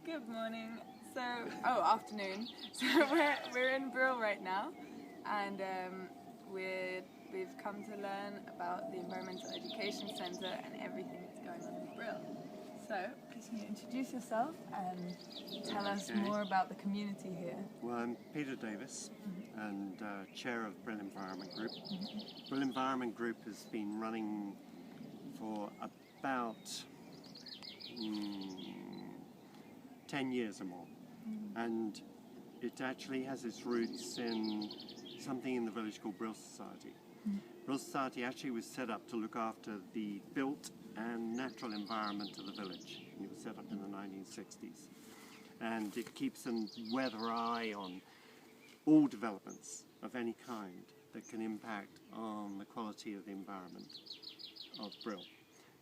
Good morning. Afternoon. So we're in Brill right now, and we've come to learn about the Environmental Education Centre and everything that's going on in Brill. So, can you introduce yourself and tell us more about the community here? Well, I'm Peter Davis and Chair of Brill Environment Group. Brill Environment Group has been running for about 10 years or more, and it actually has its roots in something in the village called Brill Society. Brill Society actually was set up to look after the built and natural environment of the village. It was set up in the 1960s, and it keeps a weather eye on all developments of any kind that can impact on the quality of the environment of Brill.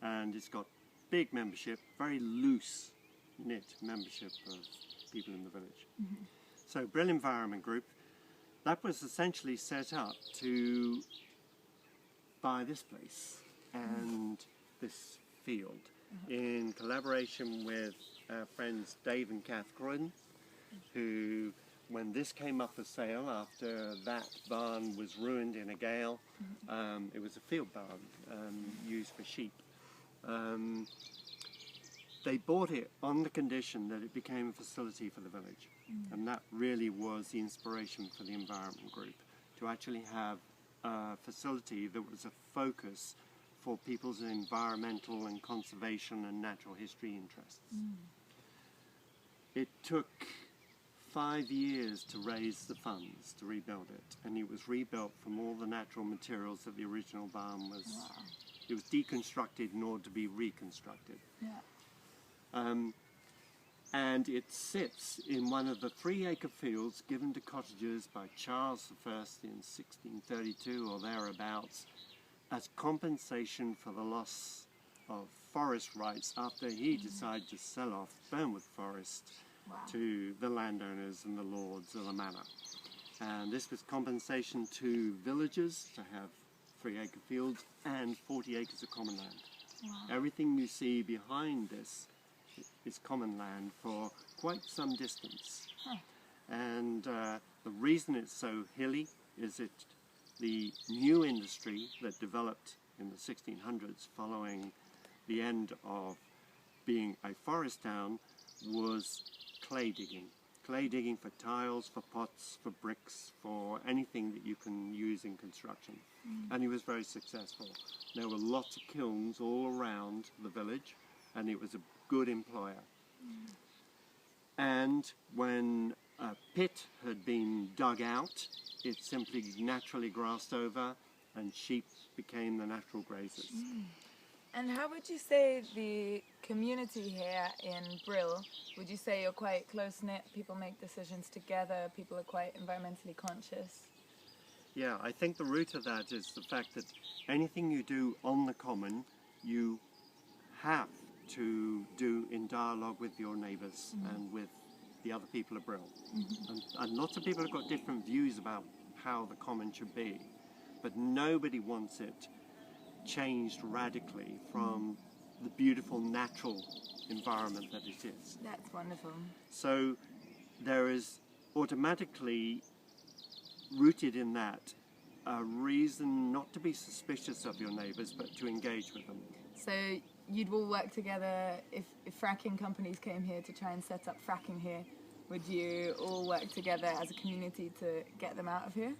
And it's got big membership, very loose knit membership of people in the village. So Brill Environment Group, that was essentially set up to buy this place and this field in collaboration with our friends Dave and Kath Croydon, who, when this came up for sale after that barn was ruined in a gale, it was a field barn used for sheep. They bought it on the condition that it became a facility for the village, and that really was the inspiration for the Environment Group, to actually have a facility that was a focus for people's environmental and conservation and natural history interests. It took 5 years to raise the funds to rebuild it, and it was rebuilt from all the natural materials that the original barn was. Wow. It was deconstructed in order to be reconstructed. Yeah. And it sits in one of the 3-acre fields given to cottagers by Charles I in 1632 or thereabouts as compensation for the loss of forest rights after he decided to sell off Burnwood Forest to the landowners and the lords of the manor. And this was compensation to villagers to have 3-acre fields and 40 acres of common land. Everything you see behind this is common land for quite some distance. And the reason it's so hilly is the new industry that developed in the 1600s following the end of being a forest town was clay digging. Clay digging for tiles, for pots, for bricks, for anything that you can use in construction. And he was very successful. There were lots of kilns all around the village, and it was a good employer. And when a pit had been dug out, it simply naturally grassed over, and sheep became the natural grazers. And how would you say the community here in Brill, would you say you're quite close-knit, people make decisions together, people are quite environmentally conscious? Yeah, I think the root of that is the fact that anything you do on the common, you have to do in dialogue with your neighbours and with the other people of Brill. And lots of people have got different views about how the common should be, but nobody wants it changed radically from the beautiful natural environment that it is. That's wonderful. So there is automatically rooted in that a reason not to be suspicious of your neighbours, but to engage with them. So you'd all work together, if fracking companies came here to try and set up fracking here, would you all work together as a community to get them out of here?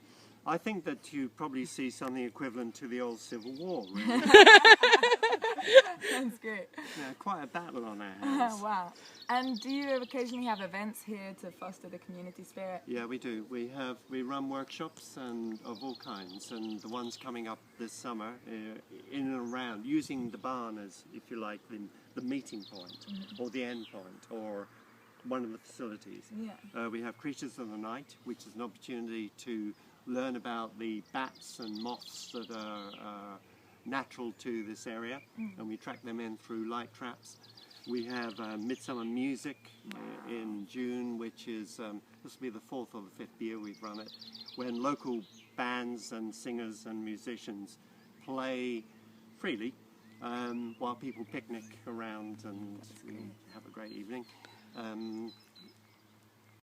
I think that you probably see something equivalent to the old Civil War, really. Sounds great. Yeah, quite a battle on our hands. Wow. And do you occasionally have events here to foster the community spirit? Yeah, we do. We run workshops and of all kinds, and the ones coming up this summer in and around, using the barn as, if you like, the meeting point or the end point or one of the facilities. Yeah. We have Creatures of the Night, which is an opportunity to learn about the bats and moths that are natural to this area, and we track them in through light traps. We have Midsummer Music in June, which is, this will be the 4th or the 5th year we've run it, when local bands and singers and musicians play freely while people picnic around and have a great evening.